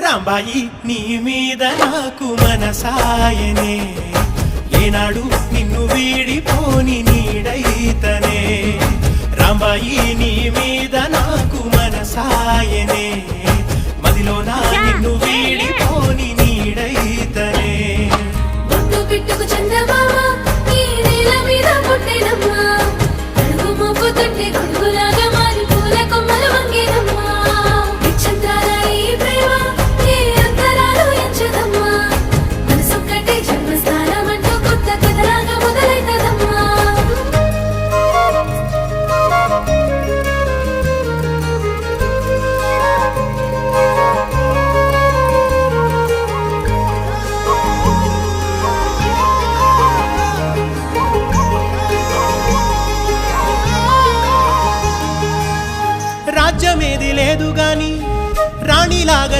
రాంబాయి నీ మీద నాకు మనసాయనే, ఏనాడు నిన్ను వీడిపోని నీడైతనే. రాంబాయి నీ మీద నాకు మనసాయనే, మదిలోన నిన్ను వీడిపోని నీడైతనే. బొట్టు పెట్టుకు చందమామ ఈ నేల మీద పుట్టినమ్మా, అడుగు మోపు తొట్టి గొడుగులాగా మారి పూల కొమ్మలు వంగేనమ్మా. నిశ్చంద్రాల ఈ ప్రేమ ఏ అంతరాలు ఎంచదమ్మా, మనసొక్కటి జన్మస్థానం అంటూ కొత్త కథలాగా మొదలైతదమ్మా. రాజ్యమేది లేదు గాని రాణిలాగా